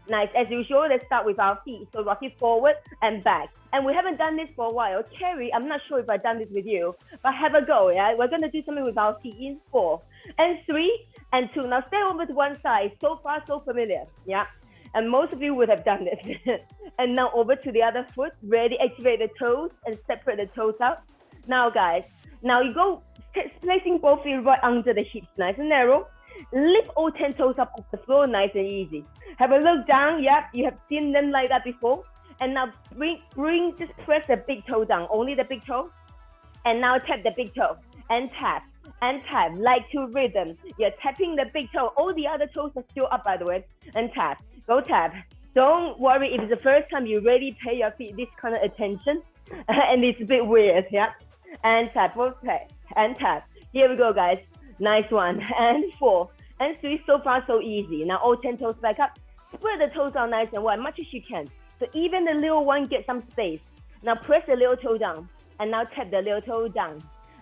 Nice. As usual, let's start with our feet. So rock it forward and back. And we haven't done this for a while. Carrie, I'm not sure if I've done this with you, but have a go, yeah? We're going to do something with our feet in 4 and 3 and 2. Now stay over to one side. So far, so familiar, yeah? And most of you would have done this. And now over to the other foot. Ready, activate the toes and separate the toes out. Now, guys, now you go placing both feet right under the hips, nice and narrow. Lift all 10 toes up off the floor, nice and easy. Have a look down. Yep, you have seen them like that before. And now just press the big toe down, only the big toe. And now tap the big toe and tap, like to rhythm. You're tapping the big toe. All the other toes are still up, by the way. And tap, go tap. Don't worry if it's the first time you really pay your feet this kind of attention. And it's a bit weird, yeah. And tap, both tap, and tap. Here we go, guys. Nice one. And 4 and 3. So far, so easy. Now all 10 toes back up. Spread the toes out nice and wide, much as you can. So even the little one gets some space. Now press the little toe down. And now tap the little toe down.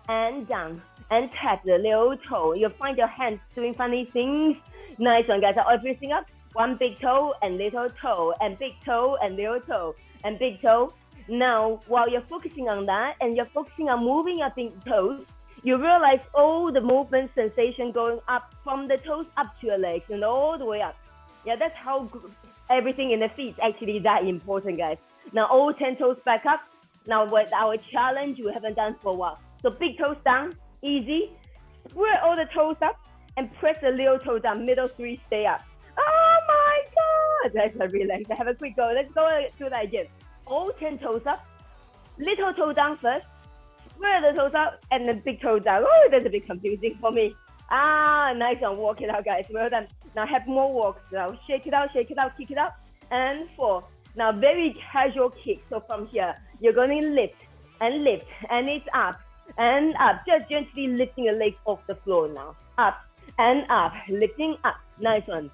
And tap the little toe. You'll find your hands doing funny things. Nice one, guys. Everything up. One big toe and little toe. And big toe and little toe. And big toe. Now, while you're focusing on that and you're focusing on moving your big toes, you realize all the movement sensation going up from the toes up to your legs and all the way up. Yeah, that's how everything in the feet is actually that important, guys. Now, all 10 toes back up. Now, with our challenge, we haven't done for a while. So, big toes down, easy. Spread all the toes up and press the little toe down. Middle 3, stay up. Oh my God! That's a relax. Have a quick go. Let's go do that again. All 10 toes up. Little toe down first. Spread the toes out and then big toe down. Oh, that's a bit confusing for me. Nice one. Walk it out, guys. Well done. Now have more walks. Now shake it out, kick it out. And 4. Now very casual kick. So from here, you're going to lift, and it's up and up. Just gently lifting your legs off the floor now. Up and up, lifting up. Nice one.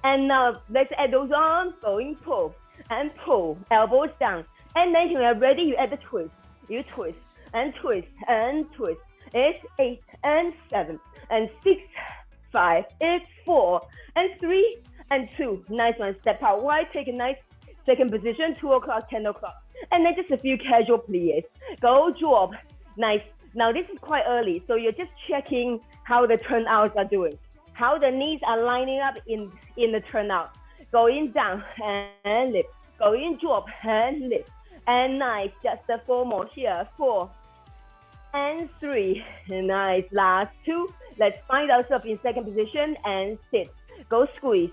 And now let's add those arms. Going pull and pull. Elbows down. And then when you're ready, you add the twist. You twist. And twist and twist. It's 8 and 7 and 6, 5. It's 4 and 3 and 2. Nice one. Step out wide. Take a nice second position. 2 o'clock, 10 o'clock. And then just a few casual plies. Go drop. Nice. Now this is quite early, so you're just checking how the turnouts are doing. How the knees are lining up in the turnout. Going down and lift. Going drop and lift. And nice. Just 4 more here. 4 and 3. Nice. Last 2. Let's find ourselves in second position and sit. Go squeeze,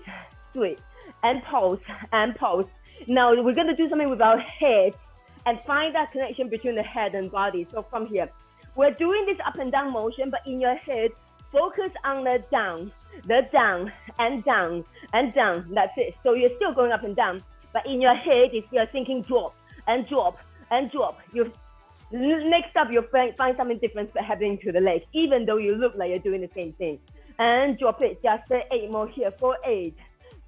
and pulse, and pulse. Now we're going to do something with our head and find that connection between the head and body. So from here, we're doing this up and down motion, but in your head, focus on the down and down and down. That's it. So you're still going up and down, but in your head, you're thinking drop and drop and drop. Next up, you'll find something different happening to the legs, even though you look like you're doing the same thing. And drop it. Just 8 more here. 4, 8,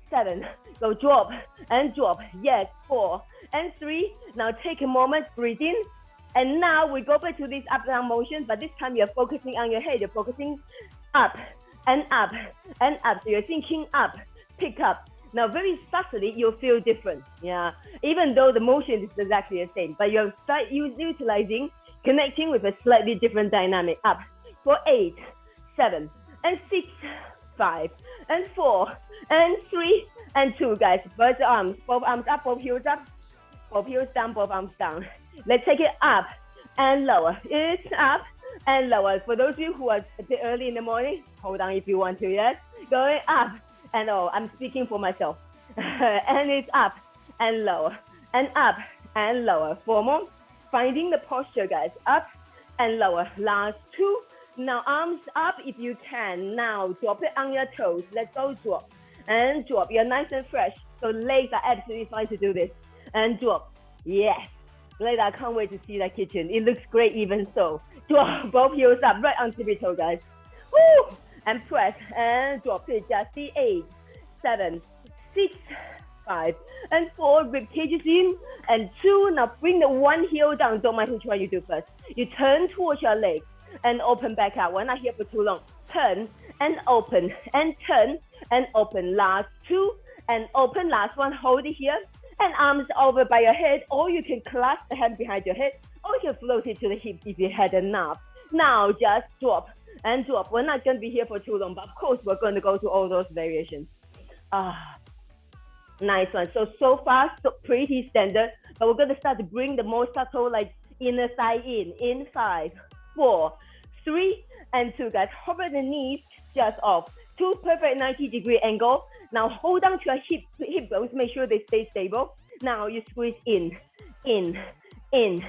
7. Go drop and drop. Yes, 4 and 3. Now take a moment, breathe in. And now we go back to this up and down motion, but this time you're focusing on your head. You're focusing up and up and up. So you're thinking up, pick up. Now, very subtly, you'll feel different, yeah. Even though the motion is exactly the same, but you're utilizing, connecting with a slightly different dynamic. Up for 8, 7, and 6, 5, and 4, and 3, and 2, guys. Both arms up, both heels up, both heels down, both arms down. Let's take it up and lower. It's up and lower. For those of you who are a bit early in the morning, hold on if you want to, yes? Going up. And I'm speaking for myself. And it's up and lower and up and lower. 4 more. Finding the posture, guys. Up and lower. Last 2. Now arms up if you can. Now drop it on your toes. Let's go drop and drop. You're nice and fresh. So legs are absolutely fine to do this. And drop. Yes. Later, I can't wait to see that kitchen. It looks great even so. Drop both heels up right on tippy toe, guys. Woo! And press and drop it. Just 8, 7, 6, 5, and 4. Rib cages in. And 2. Now bring the one heel down. Don't mind which one you do first. You turn towards your legs and open back out. We're not here for too long. Turn and open and turn and open. Last 2 and open. Last one, hold it here. And arms over by your head, or you can clasp the hand behind your head, or you can float it to the hip if you had enough. Now just drop and drop. We're not going to be here for too long, but of course we're going to go to all those variations. Nice one. So far, so pretty standard, but we're going to start to bring the more subtle, like inner thigh in 5, 4, 3, and 2, guys. Hover the knees just off. 2 perfect 90-degree angle. Now hold on to your hip bones. Make sure they stay stable. Now you squeeze in, and in.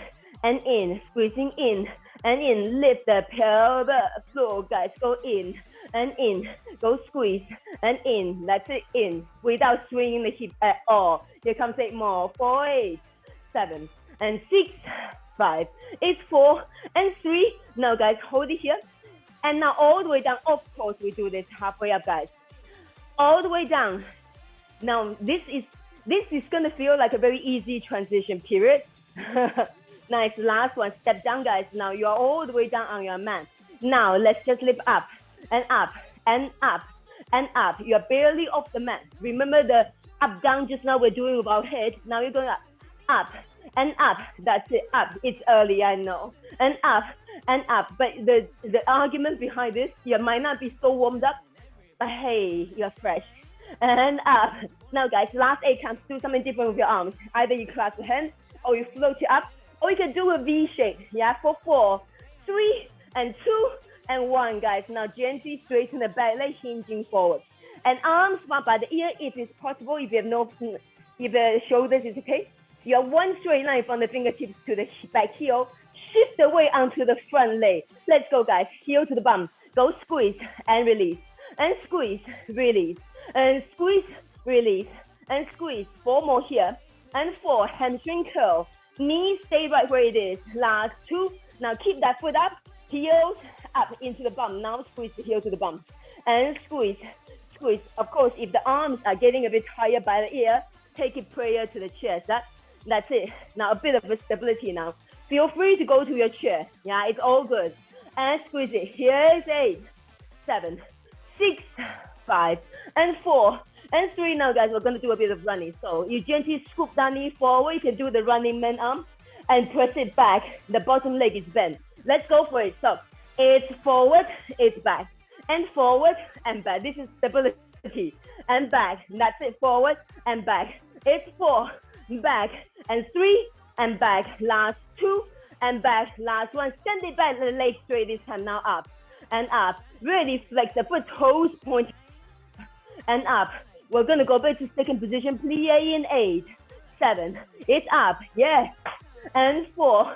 Squeezing in and in. Lift the pelvic floor, guys. Go in and in. Go squeeze and in. That's it, in. Without swinging the hip at all. Here comes 8 more. 4, 8, 7, and 6, 5. It's 4 and 3. Now, guys, hold it here. And now all the way down. Of course, we do this halfway up, guys. All the way down. Now, this is going to feel like a very easy transition period. Nice. Last one. Step down, guys. Now, you are all the way down on your mat. Now, let's just lift up and up and up and up. You're barely off the mat. Remember the up, down just now we're doing with our head. Now you're going up and up. That's it. Up. It's early, I know. And up and up. But the argument behind this, you might not be so warmed up, but hey, you're fresh. And up. Now, guys, last 8 counts. Do something different with your arms. Either you clasp the hand, or you float it up, or you can do a V shape. Yeah, for 4, 3, and 2, and 1, guys. Now, gently straighten the back leg, hinging forward. And arms front by the ear, if it's possible. If the shoulders is okay. You have one straight line from the fingertips to the back heel. Shift the weight onto the front leg. Let's go, guys. Heel to the bum. Go squeeze and release. And squeeze, release. And squeeze, release. And squeeze. 4 more here. And 4. Hamstring curl. Knees stay right where it is. Last 2. Now keep that foot up. Heels up into the bum. Now squeeze the heel to the bum. And squeeze, squeeze. Of course, if the arms are getting a bit tired by the ear, take it prayer to the chest. That's it. Now a bit of a stability now. Feel free to go to your chair. Yeah, it's all good. And squeeze it. Here's 8, 7, 6, 5, and 4, and 3. Now, guys, we're going to do a bit of running. So you gently scoop down knee forward. You can do the running man arm and press it back. The bottom leg is bent. Let's go for it. So it's forward, it's back, and forward and back. This is stability. And back. That's it. Forward and back. It's 4, back, and 3, and back. Last 2, and back. Last 1. Send it back. The leg straight this time. Now up and up. Really flex the foot, toes point and up. We're going to go back to second position. Plie in 8, 7. It's up. Yes. And 4,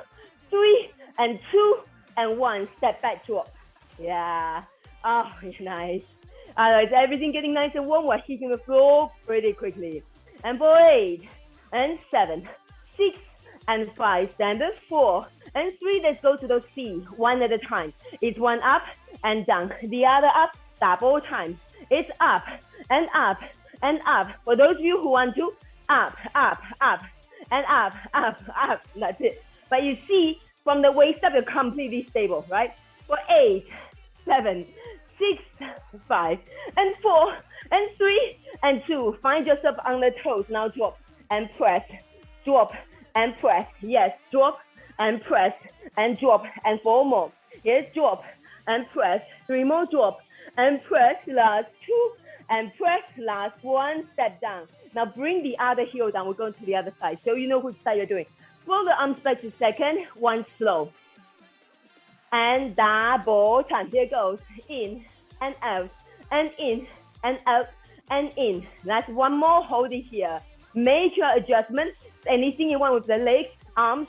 3, and 2, and 1. Step back, drop. Yeah. Oh, nice. All right, everything getting nice and warm. We're hitting the floor pretty quickly. And for 8, and 7, 6, and 5. Standard. 4, and 3. Let's go to those feet, one at a time. It's one up and down. The other up, double time. It's up and up and up. For those of you who want to, up, up, up, and up, up, up. That's it. But you see, from the waist up, you're completely stable, right? For 8, 7, 6, 5, and 4, and 3, and 2. Find yourself on the toes. Now drop and press. Drop and press. Yes, drop and press and drop. And 4 more. Yes, drop and press. 3 more, drop and press. Last 2 and press. Last 1. Step down. Now bring the other heel down. We're going to the other side, so you know which side you're doing. Roll the arms back to second. 1 slow. And double time. Here goes. In and out. And in and out. And in. That's 1 more. Hold it here. Make your adjustment. Anything you want with the legs, arms,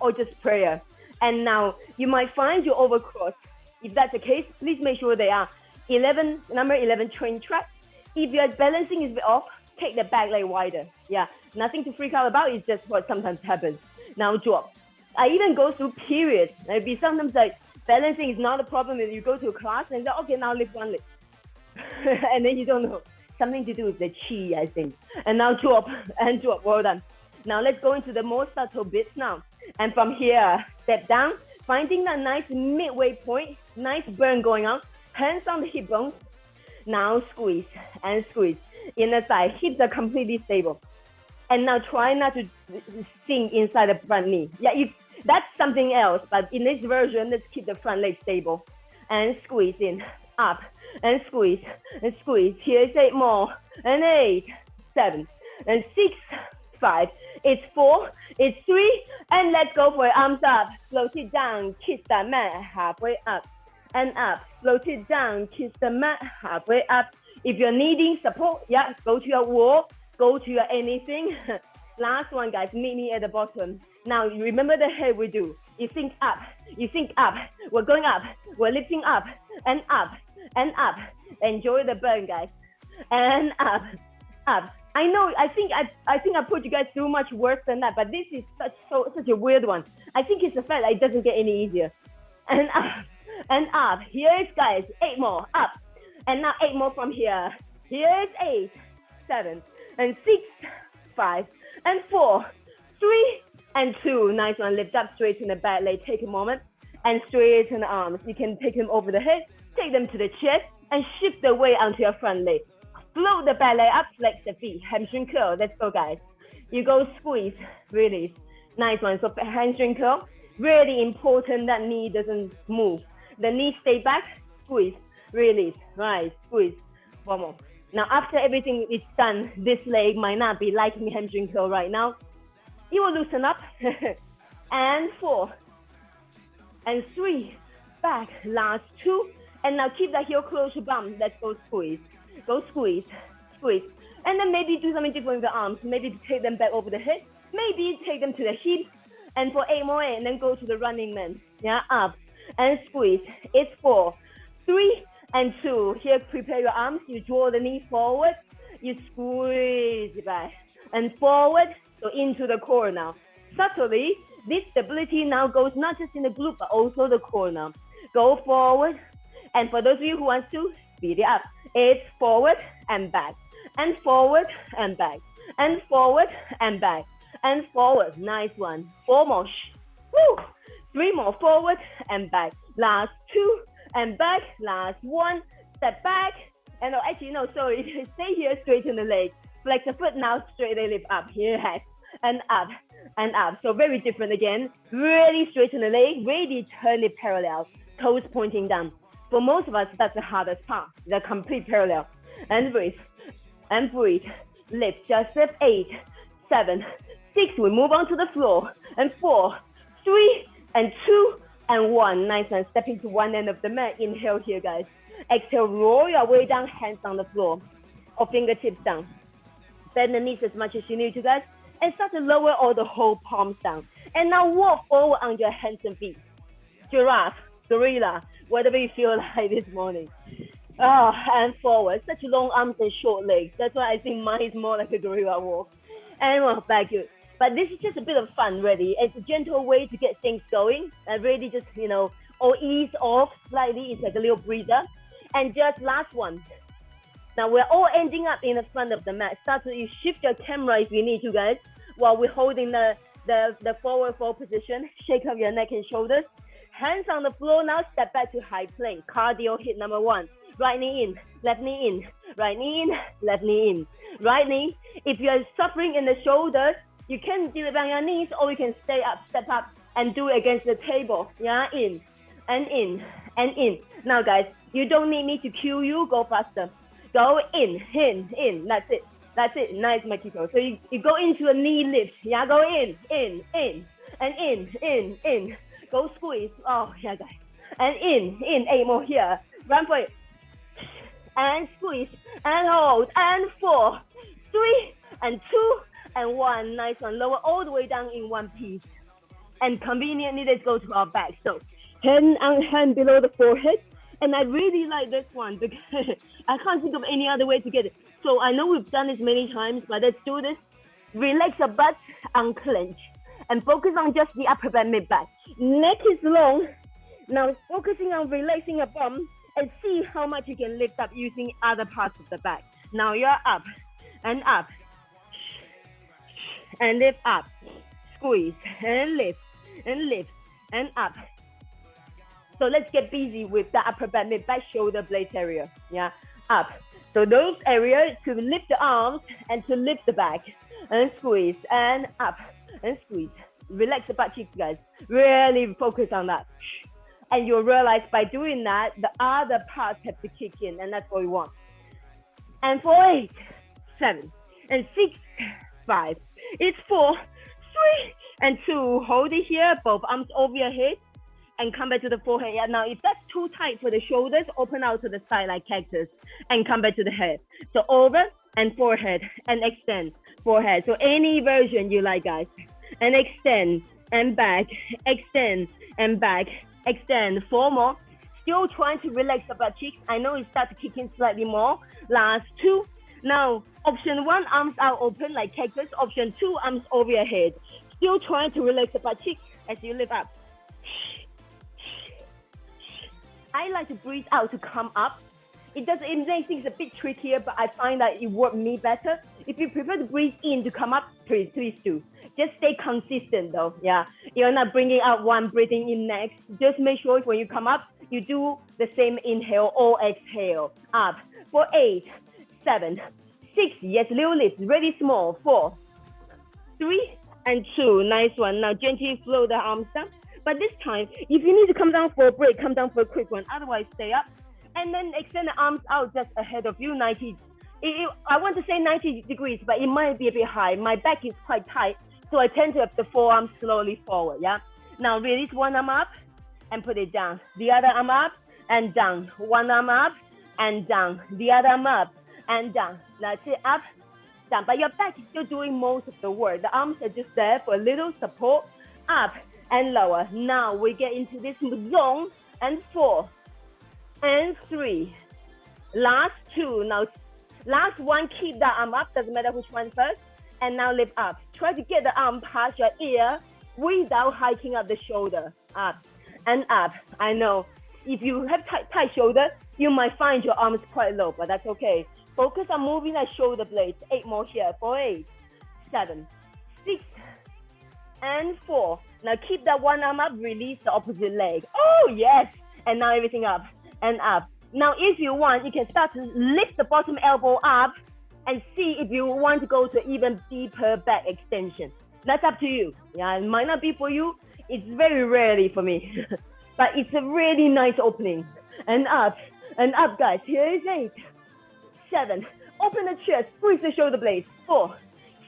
or just prayer. And now you might find you overcross. If that's the case, please make sure they are number 11 train track. If your balancing is a bit off, take the back leg wider. Yeah, nothing to freak out about. It's just what sometimes happens. Now drop. I even go through periods. Maybe sometimes like balancing is not a problem. If you go to a class and say, okay, now lift 1 leg. And then you don't know. Something to do with the chi, I think. And now drop and drop. Well done. Now let's go into the more subtle bits now. And from here, step down, finding that nice midway point, nice burn going on. Hands on the hip bones. Now squeeze and squeeze. inner thigh. Hips are completely stable. And now try not to sink inside the front knee. Yeah, that's something else, but in this version, let's keep the front leg stable. And squeeze in, up, and squeeze, and squeeze. Here's 8 more, and 8, 7, and 6, 5, it's 4, it's 3, and let's go for it. Arms up, float it down, kiss the mat, halfway up, and up. Float it down, kiss the mat, halfway up. If you're needing support, yeah, go to your wall, go to your anything. Last one, guys, meet me at the bottom. Now, remember the head we do. You think up, we're going up, we're lifting up, and up, and up. Enjoy the burn, guys. And up, up. I know, I think I put you guys through much worse than that, but this is such a weird one. I think it's the fact that it doesn't get any easier. And up, and up. Here's, guys, 8 more, up. And now 8 more from here. Here's 8, 7, and 6, 5, and 4, 3, and 2. Nice one. Lift up, straighten the back leg. Take a moment and straighten the arms. You can take them over the head, take them to the chest, and shift the weight onto your front leg. Float the back leg up, flex the feet, hamstring curl. Let's go, guys. You go squeeze, release. Nice one. So hamstring curl, really important that knee doesn't move. The knee stay back, squeeze, release. Right, squeeze. One more. Now, after everything is done, this leg might not be liking hamstring curl right now. You will loosen up. And 4, and 3, back, last 2. And now keep the heel close to bum. Let's go squeeze. Go squeeze, squeeze. And then maybe do something different with the arms. Maybe take them back over the head. Maybe take them to the hips. And for 8 more, and then go to the running man. Yeah, up and squeeze. It's 4, 3, and 2. Here, prepare your arms. You draw the knee forward. You squeeze it back and forward. So into the core now. Subtly, this stability now goes not just in the glute, but also the core now. Go forward. And for those of you who want to, speed it up. It's forward and back. And forward and back. And forward and back. And forward. Nice one. 4 more. Woo! 3 more. Forward and back. Last 2 and back. Last 1. Step back. And no, actually, no, sorry. Stay here, straighten the leg. Flex the foot now, straight leg lift up. Here, and up, and up. So very different again. Really straighten the leg. Really turn it parallel. Toes pointing down. For most of us, that's the hardest part. The complete parallel. And breathe. And breathe. Lift. Just step 8, 7, 6. We move on to the floor. And 4, 3, and 2, and 1. Nice and stepping to one end of the mat. Inhale here, guys. Exhale, roll your way down, hands on the floor. Or fingertips down. Bend the knees as much as you need to, guys. And start to lower all the whole palms down. And now walk forward on your hands and feet. Giraffe, gorilla, whatever you feel like this morning. And forward. Such long arms and short legs. That's why I think mine is more like a gorilla walk. And walk back good. But this is just a bit of fun, really. It's a gentle way to get things going. And really just, or ease off slightly. It's like a little breather. And just last one. Now we're all ending up in the front of the mat. Start to shift your camera if you need to, guys, while we're holding the forward fold position. Shake up your neck and shoulders. Hands on the floor now. Step back to high plank. Cardio hit number 1. Right knee in, left knee in, right knee in, left knee in, right knee. If you're suffering in the shoulders, you can do it on your knees, or you can stay up, step up, and do it against the table. Yeah, in, and in, and in. Now, guys, you don't need me to cue you. Go faster. Go in. That's it. That's it. Nice, my people. So you go into a knee lift. Yeah, go in, and in. Go squeeze. Oh, yeah, guys. And in. 8 more here. Run for it. And squeeze. And hold. And 4, 3, and 2, and 1. Nice one. Lower all the way down in one piece. And conveniently, let's go to our back. So hand below the forehead. And I really like this one because I can't think of any other way to get it. So I know we've done this many times, but let's do this. Relax your butt, unclench, and focus on just the upper back, mid back. Neck is long. Now focusing on relaxing your bum and see how much you can lift up using other parts of the back. Now you're up, and lift up. Squeeze, and lift, and up. So let's get busy with the upper back, mid back, shoulder blade area. Yeah, up. So those areas to lift the arms and to lift the back and squeeze and up and squeeze. Relax the butt cheeks, guys. Really focus on that. And you'll realize by doing that, the other parts have to kick in, and that's what we want. And for 8, 7, and 6, 5. It's 4, 3, and 2. Hold it here, both arms over your head, and come back to the forehead. Yeah, now, if that's too tight for the shoulders, open out to the side like cactus, and come back to the head. So over and forehead, and extend forehead. So any version you like, guys. And extend, and back, extend, and back, extend. 4 more. Still trying to relax the butt cheeks. I know it starts to kick in slightly more. Last 2. Now, option 1, arms out open like cactus. Option 2, arms over your head. Still trying to relax the butt cheeks as you lift up. I like to breathe out to come up. It makes things a bit trickier, but I find that it works me better. If you prefer to breathe in to come up, please do. Just stay consistent though, yeah. You're not bringing out one, breathing in next. Just make sure when you come up, you do the same inhale or exhale. Up for 8, 7, 6, yes, little lift, really small. 4, 3, and 2, nice one. Now gently flow the arms down. But this time, if you need to come down for a break, come down for a quick one. Otherwise, stay up. And then extend the arms out just ahead of you, 90. I want to say 90 degrees, but it might be a bit high. My back is quite tight, so I tend to have the forearm slowly forward, yeah? Now release one arm up and put it down. The other arm up and down. One arm up and down. The other arm up and down. That's it, up, down. But your back is still doing most of the work. The arms are just there for a little support. Up and lower. Now we get into this zone. And 4 and 3. Last 2. Now last one, keep that arm up. Doesn't matter which one first. And now lift up. Try to get the arm past your ear without hiking up the shoulder. Up and up. I know if you have tight shoulder, you might find your arms quite low, but that's okay. Focus on moving that shoulder blades. 8 more here. For 8, 7, 6, and 4. Now keep that one arm up. Release the opposite leg. Oh yes. And now everything up and up. Now if you want, you can start to lift the bottom elbow up and see if you want to go to even deeper back extension. That's up to you. Yeah, it might not be for you. It's very rarely for me. But it's a really nice opening. And up, guys. Here is 8, 7. Open the chest, squeeze the shoulder blades. 4,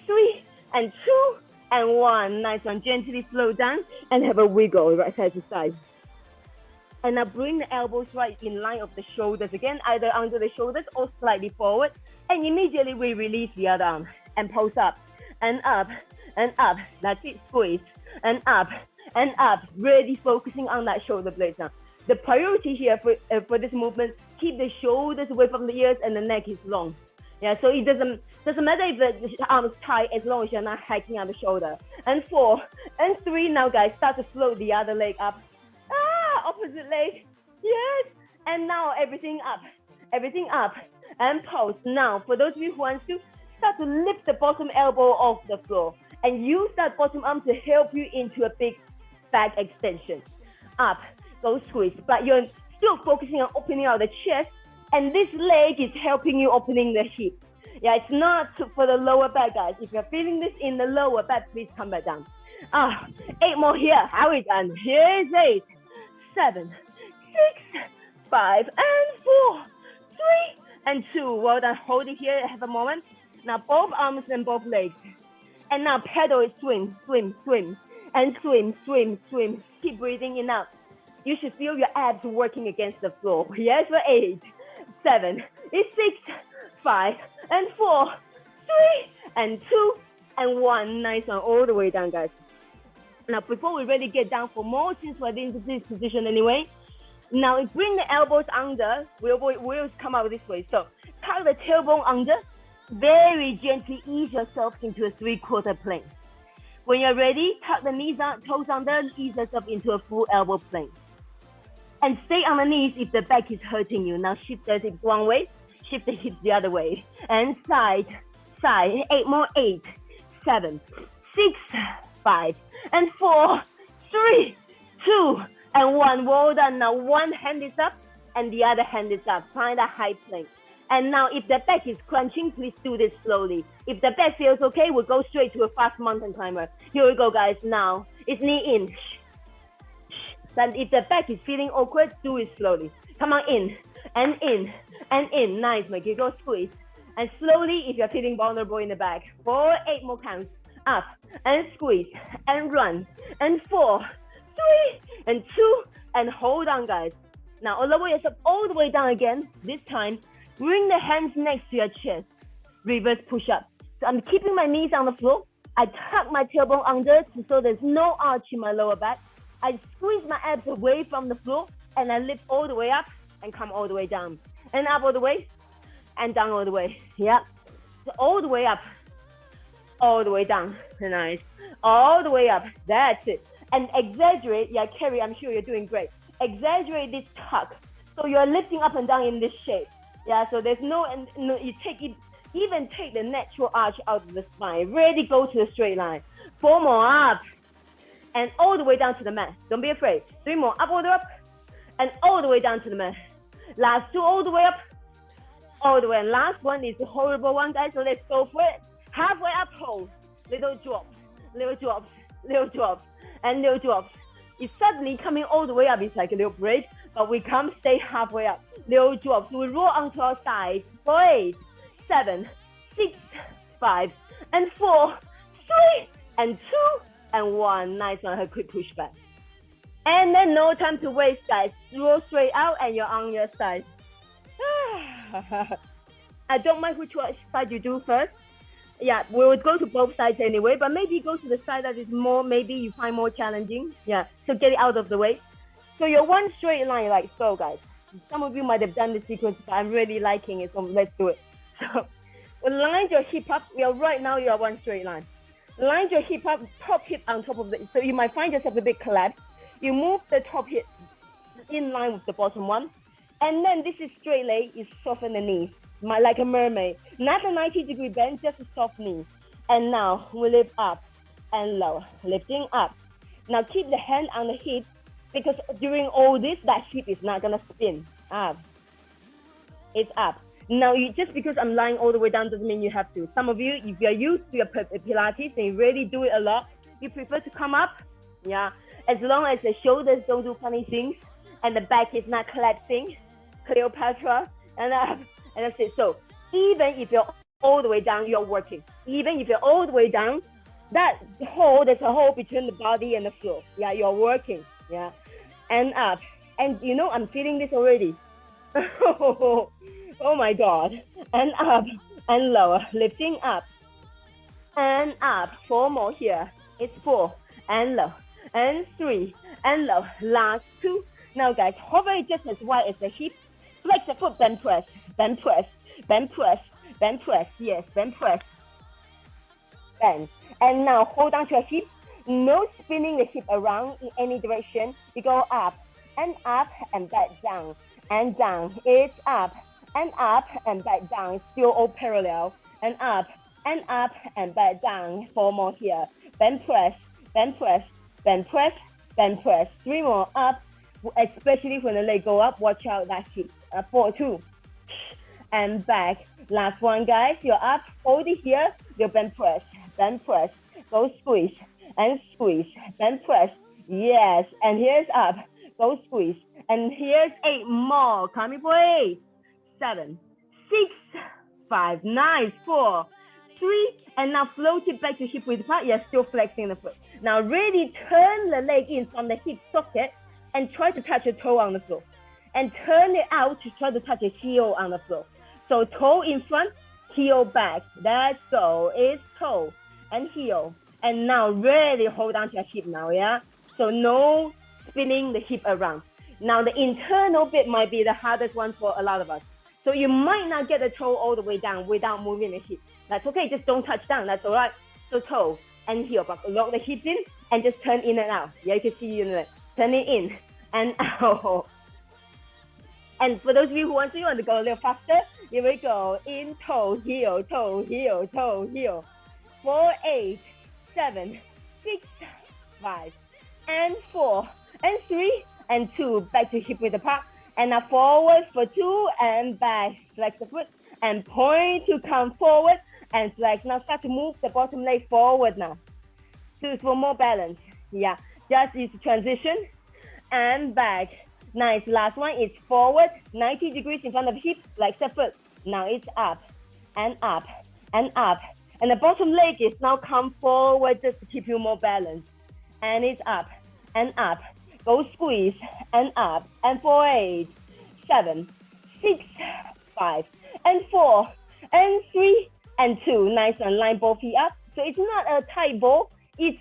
3, and 2, and 1. Nice one. Gently slow down and have a wiggle right side to side. And now bring the elbows right in line of the shoulders again, either under the shoulders or slightly forward. And immediately we release the other arm and pulse up and up and up. That's it. Squeeze and up and up. Really focusing on that shoulder blades now. The priority here for this movement, keep the shoulders away from the ears and the neck is long. Yeah, so it doesn't matter if the arm is tight as long as you're not hiking on the shoulder. And 4 and 3. Now guys, start to float the other leg up. Opposite leg. Yes. And now everything up and pulse. Now for those of you who want to, start to lift the bottom elbow off the floor and use that bottom arm to help you into a big back extension. Up, go squeeze, but you're still focusing on opening out the chest, and this leg is helping you opening the hip. Yeah, it's not for the lower back, guys. If you're feeling this in the lower back, please come back down. 8 more here. How are we done? Here's 8, 7, 6, 5, and 4, 3, and 2. Well done. Hold it here. Have a moment. Now both arms and both legs. And now pedal it. Swim, swim, swim. And swim, swim, swim. Keep breathing in out. You should feel your abs working against the floor. Yes, for 8, 7, 6, 5, and 4, 3, and 2, and 1. Nice one. All the way down, guys. Now, before we really get down for more, since we're in this position anyway, now bring the elbows under. We'll come out this way. So, tuck the tailbone under. Very gently ease yourself into a 3/4 plank. When you're ready, tuck the knees out, toes under, ease yourself into a full elbow plank. And stay on the knees if the back is hurting you. Now, shift the hips one way, shift the hips the other way. And side, side. 8 more. 8, 7, 6, 5, and 4, 3, 2, and 1. Well done. Now one hand is up and the other hand is up. Find a high plank. And now if the back is crunching, please do this slowly. If the back feels okay, we'll go straight to a fast mountain climber. Here we go, guys. Now, it's knee in. Then if the back is feeling awkward, do it slowly. Come on, in, and in, and in. Nice, Mikey. Go squeeze. And slowly, if you're feeling vulnerable in the back, 4, 8 more counts. Up, and squeeze, and run. And 4, 3, and 2, and hold on, guys. Now, lower yourself all the way down again. This time, bring the hands next to your chest. Reverse push-up. So I'm keeping my knees on the floor. I tuck my tailbone under so there's no arch in my lower back. I squeeze my abs away from the floor, and I lift all the way up and come all the way down. And up all the way, and down all the way. Yeah. So all the way up, all the way down. Nice. All the way up. That's it. And exaggerate. Yeah, Carrie, I'm sure you're doing great. Exaggerate this tuck. So you're lifting up and down in this shape. Yeah, so there's no, you take it, even take the natural arch out of the spine. Really go to the straight line. 4 more up. And all the way down to the mat. Don't be afraid. 3 more. Up, all the way up. And all the way down to the mat. Last 2, all the way up. All the way. And last one is the horrible one, guys. So let's go for it. Halfway up, hold. Little drops. Little drops. Little drops. And little drops. It's suddenly coming all the way up. It's like a little break. But we come stay halfway up. Little drops. We roll onto our side. 4, 8, 7, 6, 5, and 4, 3, and 2, and 1. Nice one. A quick push back. And then no time to waste, guys. Roll straight out and you're on your side. I don't mind which side you do first. Yeah, we would go to both sides anyway, but maybe go to the side that is more, maybe you find more challenging. Yeah, so get it out of the way. So you're one straight line like so, guys. Some of you might have done the sequence, but I'm really liking it, so let's do it. So line your hip up. Right now you are one straight line. Line your hip up, top hip on top of it. So you might find yourself a bit collapsed. You move the top hip in line with the bottom one. And then this is straight leg, you soften the knees, like a mermaid. Not a 90-degree bend, just a soft knee. And now we lift up and lower, lifting up. Now keep the hand on the hip, because during all this, that hip is not gonna spin. Up, it's up. Now, just because I'm lying all the way down doesn't mean you have to. Some of you, if you're used to your Pilates and you really do it a lot, you prefer to come up, yeah. As long as the shoulders don't do funny things and the back is not collapsing, Cleopatra, and up, and that's it. So even if you're all the way down, you're working. Even if you're all the way down, that hole, there's a hole between the body and the floor. Yeah, you're working, yeah. And up, and you know, I'm feeling this already. Oh my God. And up and lower, lifting up and up. 4 more here. It's 4 and low and 3 and low. Last 2. Now, guys, hover it just as wide as the hip. Flex the foot, then press, then press, then press, then press. Yes, then press. Bend. And now hold on to your hip. No spinning the hip around in any direction. You go up and back down and down. It's up and back down. Still all parallel. And up and back down. 4 more here. Then press, then press, then press, then press. 3 more up. Especially when the leg go up, watch out that hip. 4, 2, and back. Last one, guys. You're up. Hold it here. You bend press, then press. Go squeeze and squeeze, then press. Yes, and here's up. Go squeeze, and here's 8 more. Coming for 8, 7, 6, 5. Nice. 4, 3, and now float it back to hip width apart. You're still flexing the foot. Now really turn the leg in from the hip socket and try to touch a toe on the floor. And turn it out to try to touch a heel on the floor. So toe in front, heel back. That's so. It's toe and heel. And now really hold on to your hip now, yeah? So no spinning the hip around. Now the internal bit might be the hardest one for a lot of us. So you might not get the toe all the way down without moving the hip. That's okay, just don't touch down, that's all right. So toe and heel, but lock the hips in and just turn in and out. Yeah, you can see you know that. Turn it in and out. And for those of you who want to go a little faster, here we go. In, toe, heel, toe, heel, toe, heel. 4, 8, 7, 6, 5, and 4, and 3, and 2. Back to hip width apart. And now forward for 2 and back. Flex the foot and point to come forward and flex. Now start to move the bottom leg forward now. So it's for more balance. Yeah, just use transition and back. Nice. Last one is forward, 90 degrees in front of the hip, like step foot. Now it's up and up and up. And the bottom leg is now come forward just to keep you more balanced. And it's up and up. Go squeeze and up. And 4, 8, 7, 6, 5, and 4, and 3, and 2. Nice one. Line both feet up. So it's not a tight ball. It's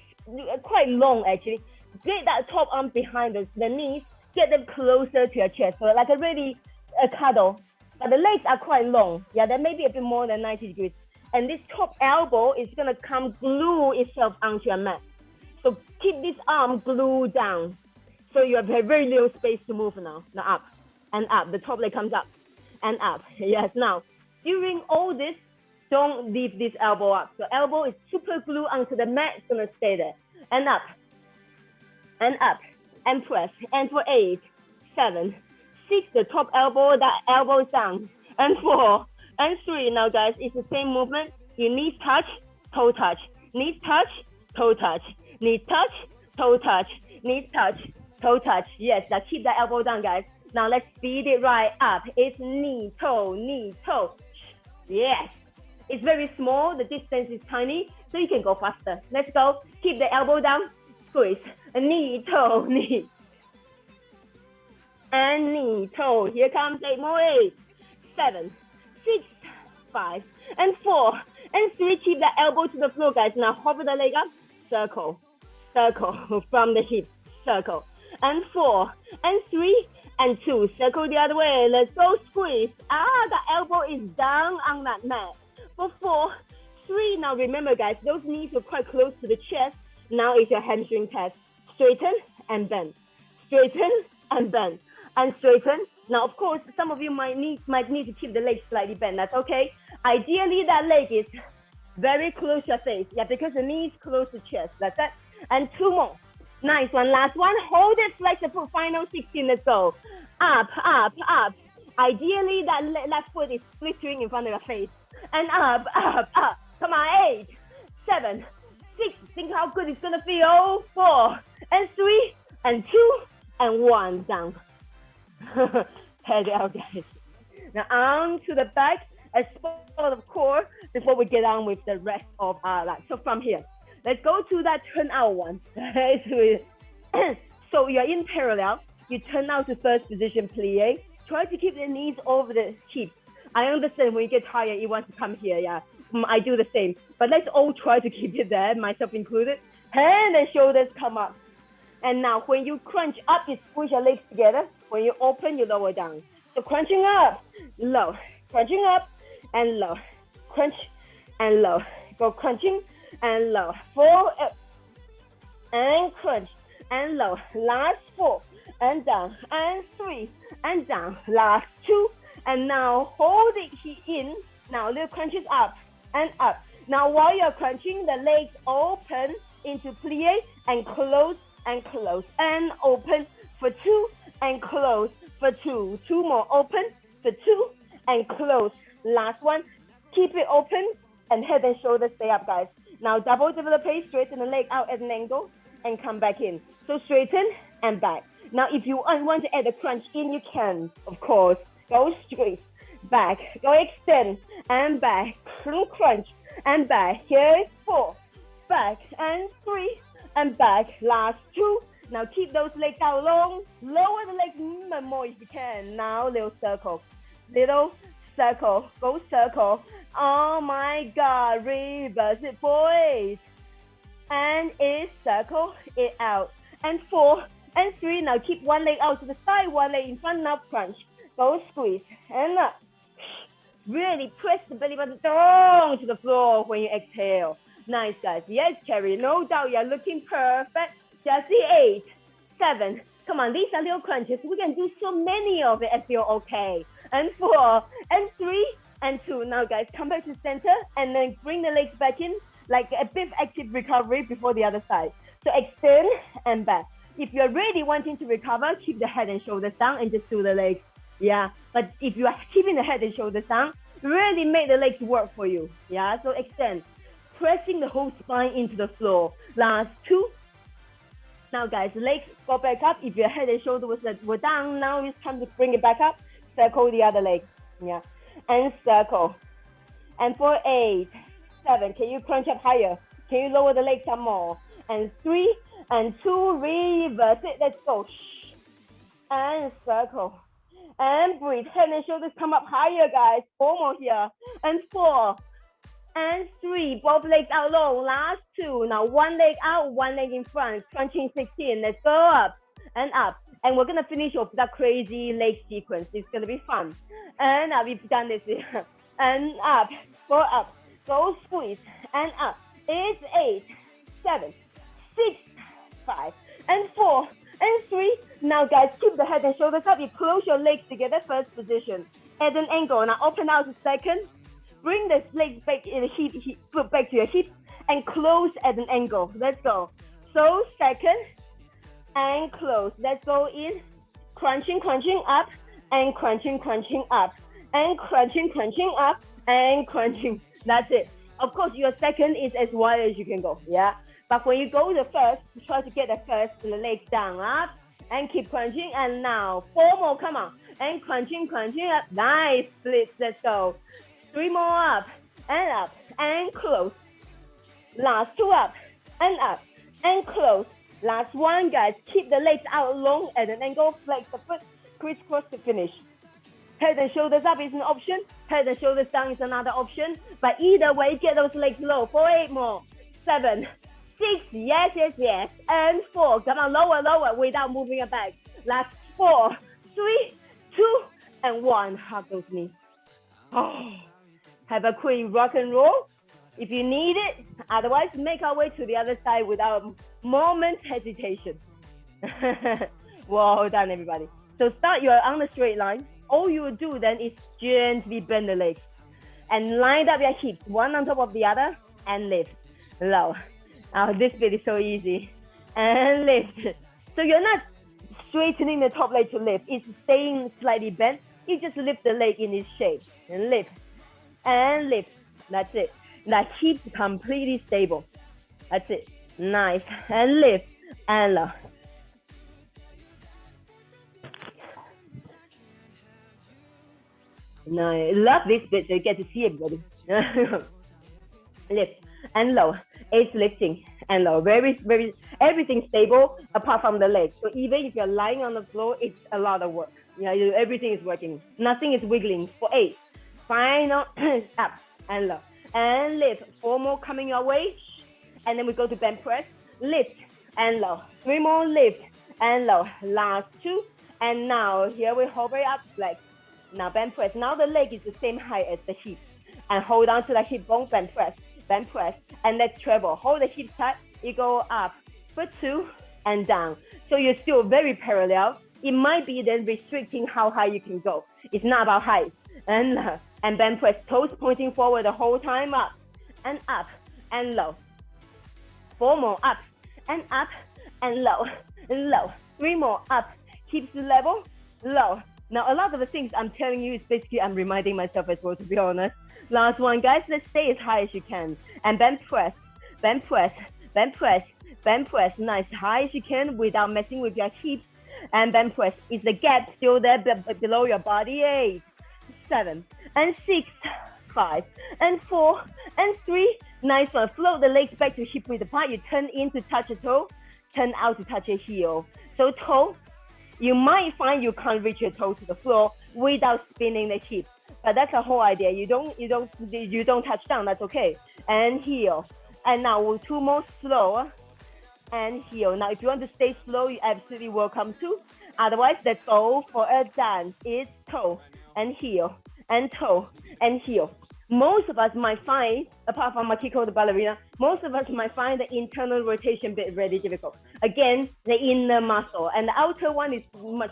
quite long actually. Get that top arm behind the knees. Get them closer to your chest. So like a cuddle. But the legs are quite long. Yeah, they may be a bit more than 90 degrees. And this top elbow is going to come glue itself onto your mat. So keep this arm glued down. So you have very little space to move now. Now up and up. The top leg comes up and up. Yes, now during all this, don't leave this elbow up. So elbow is super glued onto the mat. It's going to stay there. And up and press. And for 8, 7, 6, the top elbow, that elbow is down. And 4, and 3. Now guys, it's the same movement. Your knees touch, toe touch. Knees touch, toe touch. Knees touch, toe touch. Knees touch, toe touch. Yes, now keep that elbow down, guys. Now let's speed it right up. It's knee, toe, knee, toe. Yes. It's very small. The distance is tiny, so you can go faster. Let's go. Keep the elbow down. Squeeze. Knee, toe, knee. And knee, toe. Here comes 8 more. 8, 7, 6, 5, and 4, and 3. Keep the elbow to the floor, guys. Now hover the leg up. Circle. Circle from the hip. Circle. And 4, and 3, and 2. Circle the other way. Let's go. Squeeze. The elbow is down on that mat. For 4, 3. Now remember, guys, those knees are quite close to the chest. Now it's your hamstring test. Straighten and bend. Straighten and bend. And straighten. Now, of course, some of you might need to keep the legs slightly bent. That's okay. Ideally, that leg is very close to your face. Yeah, because the knee is close to chest. That's it. And 2 more. Nice one. Last one. Hold it. Flex the foot. Final 16. Let's go. Up, up, up. Ideally, that left foot is splitting in front of your face. And up, up, up. Come on. 8, 7, 6. Think how good it's going to feel. 4, and 3, and 2, and 1. Down. Head out, guys. Now on to the back, a spot of core before we get on with the rest of our life. So from here, let's go to that turn out one. So you're in parallel. You turn out to first position plie. Try to keep the knees over the hips. I understand when you get tired, you want to come here. Yeah, I do the same. But let's all try to keep it there, myself included. Hand and shoulders come up. And now when you crunch up, you squish your legs together. When you open, you lower down. So crunching up, low. Crunching up and low. Crunch and low. Go crunching and low. 4 up and crunch and low. Last 4 and down and 3 and down. Last 2 and now hold it in. Now little crunches up and up. Now while you're crunching, the legs open into plie and close and close and open for 2 and close for 2. 2 more. Open for 2 and close. Last one. Keep it open and head and shoulders stay up, guys. Now double the pace. Straighten the leg out at an angle and come back in. So straighten and back. Now if you want to add a crunch in, you can, of course. Go straight, back. Go extend and back. Crunch and back. Here is 4. Back and 3 and back. Last 2. Now keep those legs out long. Lower the legs even more if you can. Now little circle. Little circle. Go circle. Oh my God. Reverse it. 4, 8. And it's circle it out. And 4 and 3. Now keep one leg out to the side, one leg in front. Now crunch. Go squeeze and up. Really press the belly button down to the floor when you exhale. Nice, guys. Yes, Cherry. No doubt you're looking perfect. Just the 8, 7. Come on, these are little crunches. We can do so many of it and feel okay. And 4 and 3 and 2. Now, guys, come back to center and then bring the legs back in like a bit active recovery before the other side. So extend and back. If you're really wanting to recover, keep the head and shoulders down and just do the legs. Yeah, but if you are keeping the head and shoulders down, really make the legs work for you. Yeah, so extend, pressing the whole spine into the floor. Last 2. Now guys, legs go back up. If your head and shoulders were down, now it's time to bring it back up. Circle the other leg. Yeah, and circle. And for 8, 7, can you crunch up higher? Can you lower the legs some more? And 3 and 2, reverse it. Let's go. And circle. And breathe. Head and shoulders come up higher, guys. 4 more here. And 4 and 3. Both legs out long. Last 2. Now 1 leg out, 1 leg in front. Crunching 16. Let's go up and up. And we're going to finish off that crazy leg sequence. It's going to be fun. And we've done this here. And up. Go up. Go squeeze. And up. It's 8, 7, 6, 5, and 4, and 3. Now, guys, keep the head and shoulders up. You close your legs together, first position. At an angle. Now, open out to second. Bring the legs back in the hip, foot back to your hips, and close at an angle. Let's go. So, second, and close. Let's go in. Crunching, crunching up, and crunching, crunching up, and crunching, crunching up, and crunching. That's it. Of course, your second is as wide as you can go, yeah? But when you go the first, try to get the first, the legs down, up, and keep crunching. And now, 4 more, come on. And crunching, crunching up. Nice splits, let's go. 3 more up, and close. Last 2 up, and close. Last 1, guys. Keep the legs out long at an angle, flex the foot, crisscross to finish. Head and shoulders up is an option. Head and shoulders down is another option. But either way, get those legs low. 4, 8 more. 7, 6, yes, yes, yes. And 4, come on, lower, lower, without moving it back. Last 4, 3, 2, and 1. Hug those knees. Oh. Have a quick rock and roll if you need it. Otherwise, make our way to the other side without moment hesitation. Well done, everybody. So start, you're on the straight line. All you will do then is gently bend the legs and line up your hips, one on top of the other, and lift. Low. Oh, this bit is so easy. And lift. So you're not straightening the top leg to lift. It's staying slightly bent. You just lift the leg in its shape. And lift. And lift. That's it. That hips completely stable. That's it. Nice. And lift. And low. No, I love this bit so you get to see everybody. Lift and low. It's lifting and low. Very, very, everything stable apart from the legs. So even if you're lying on the floor, it's a lot of work. Yeah, everything is working. Nothing is wiggling. For 8. Final up and low. And lift. 4 more coming your way. And then we go to bench press. Lift and low. 3 more lift and low. Last 2. And now here we hover up, flex. Now bench press. Now the leg is the same height as the hip. And hold on to the hip bone, bench press, and let's travel. Hold the hips tight. You go up for 2 and down. So you're still very parallel. It might be then restricting how high you can go. It's not about height. And bench press, toes pointing forward the whole time, up and low. 4 more up and low and low. 3 more up. Hips level, low. Now, a lot of the things I'm telling you is basically I'm reminding myself as well, to be honest. Last one, guys, let's stay as high as you can. And bench press, bench press, bench press, bench press. Nice, high as you can without messing with your hips. And bench press. Is the gap still there below your body? 8, 7, and 6, 5, and 4, and 3. Nice one. Float the legs back to hip width apart. You turn in to touch a toe, turn out to touch a heel. So toe. You might find you can't reach your toe to the floor without spinning the hip, but that's the whole idea. You don't touch down. That's okay. And heel. And now we'll 2 more slow. And heel. Now, if you want to stay slow, you're absolutely welcome to. Otherwise, let's go for a dance. It's toe and heel and toe and heel. Most of us might find, apart from Makiko the ballerina, most of us might find the internal rotation bit really difficult. Again, the inner muscle, and the outer one is much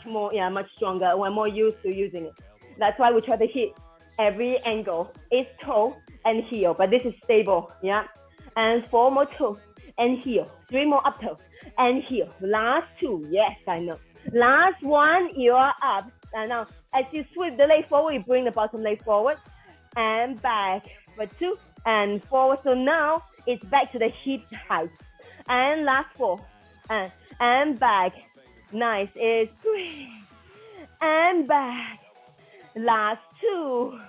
stronger. We're more used to using it. That's why we try to hit every angle. It's toe and heel, but this is stable, yeah? And 4 more toe and heel. 3 more up toe and heel. Last 2, yes, I know. Last 1, you are up. And now, as you sweep the leg forward, you bring the bottom leg forward. and back for 2 and forward. So now it's back to the hip height. And last 4 and back. Nice. Is 3 and back. Last 2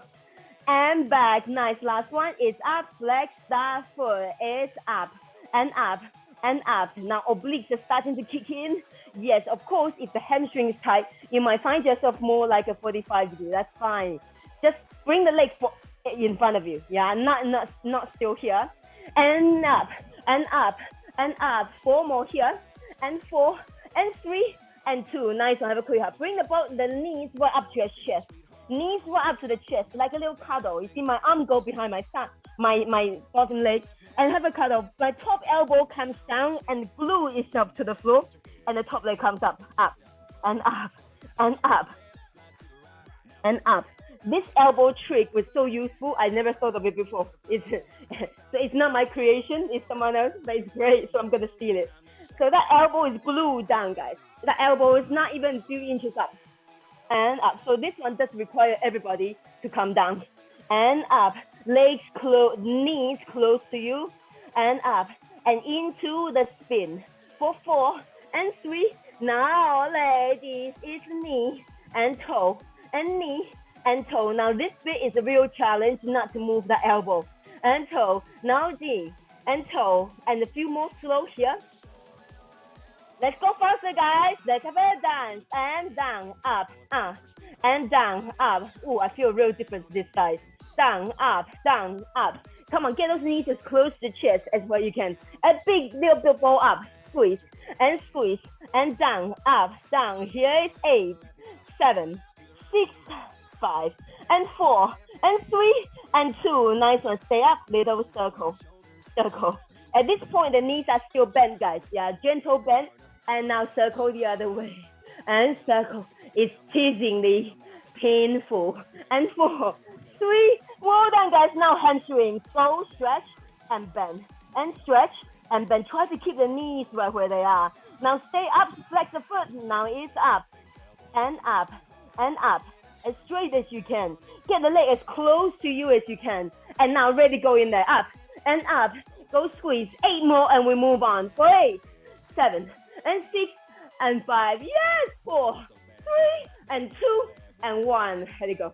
and back. Nice. Last one is up. Flex that foot. It's up and up and up. Now obliques are starting to kick in. Yes, of course, if the hamstring is tight, you might find yourself more like a 45 degree. That's fine. Just bring the legs in front of you. Yeah, not still here. And up and up and up. 4 more here. And 4 and 3 and 2. Nice one. Have a quick hug. Bring the knees right up to your chest. Knees right up to the chest, like a little cuddle. You see my arm go behind my bottom leg, and have a cuddle. My top elbow comes down and glue itself to the floor, and the top leg comes up and up and up and up. This elbow trick was so useful. I never thought of it before. So it's not my creation. It's someone else, but it's great. So I'm gonna steal it. So that elbow is glued down, guys. That elbow is not even a few inches up. And up. So this one does require everybody to come down and up. Legs close, knees close to you, and up and into the spin. For 4 and 3. Now, ladies, it's knee and toe and knee and toe. Now this bit is a real challenge, not to move the elbow and toe. Now knee and toe, and a few more slow here. Let's go faster, guys. Let's have a dance. And down, up, and down, up. Ooh, I feel a real difference this side. Down, up, down, up. Come on, get those knees as close to the chest as well you can. A big little bit ball up. Squeeze, and down, up, down. Here is 8, 7, 6, 5, and 4, and 3, and 2. Nice one. Stay up, little circle. At this point, the knees are still bent, guys. Yeah, gentle bend. And now circle the other way. And circle. It's teasingly painful. And 4, 3. Well done, guys. Now hamstring. Go, stretch, and bend. And stretch, and bend. Try to keep the knees right where they are. Now stay up. Flex the foot. Now it's up. And up. And up. As straight as you can. Get the leg as close to you as you can. And now ready to go in there. Up. And up. Go squeeze. 8 more and we move on. For 8, 7, and 6, and 5. Yes, 4, 3, and 2, and 1. Here we go.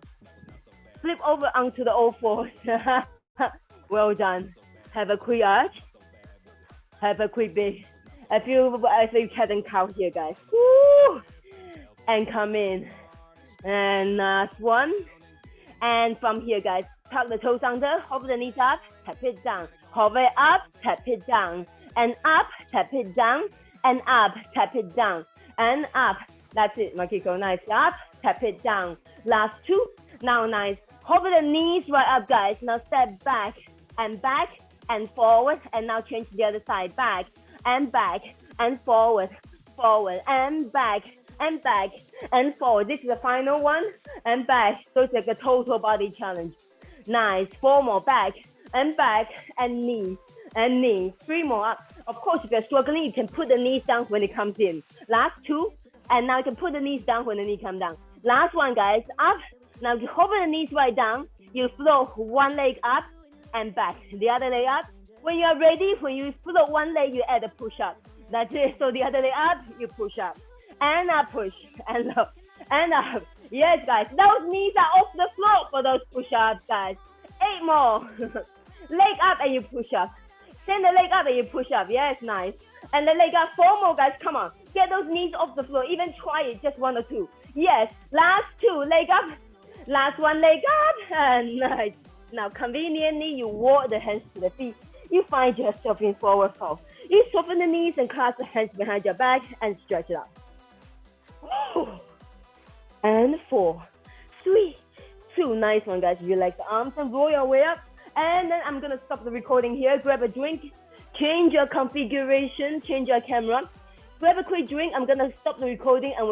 Flip over onto the all fours. Well done. Have a quick arch. Have a quick big. I feel cat and cow here, guys. Woo! And come in. And last one. And from here, guys, tuck the toes under, hover the knees up, tap it down. Hover up, tap it down. And up, tap it down. And up, tap it down. And up. That's it, Makiko. Nice. Up, tap it down. Last 2. Now nice. Hover the knees right up, guys. Now step back and forward. And now change to the other side. Back and forward. Forward and back and forward. This is the final one. And back. So it's like a total body challenge. Nice. 4 more. Back and knee. And knee. 3 more up. Of course, if you're struggling, you can put the knees down when it comes in. Last 2. And now you can put the knees down when the knee comes down. Last one, guys. Up. Now you hover the knees right down. You float one leg up and back. The other leg up. When you are ready, when you float one leg, you add a push up. That's it. So the other leg up, you push up. And up, push. And up. And up. Yes, guys. Those knees are off the floor for those push-ups, guys. 8 more. Leg up and you push up. Send the leg up and you push up. Yes, nice. And the leg up. 4 more, guys. Come on. Get those knees off the floor. Even try it. Just 1 or 2. Yes. Last 2. Leg up. Last 1. Leg up. And nice. Now, conveniently, you walk the hands to the feet. You find yourself in forward fold. You soften the knees and clasp the hands behind your back and stretch it out. And 4, 3, 2. Nice one, guys. Relax the arms and roll your way up. And then I'm going to stop the recording here. Grab a drink. Change your configuration. Change your camera. Grab a quick drink. I'm going to stop the recording and we'll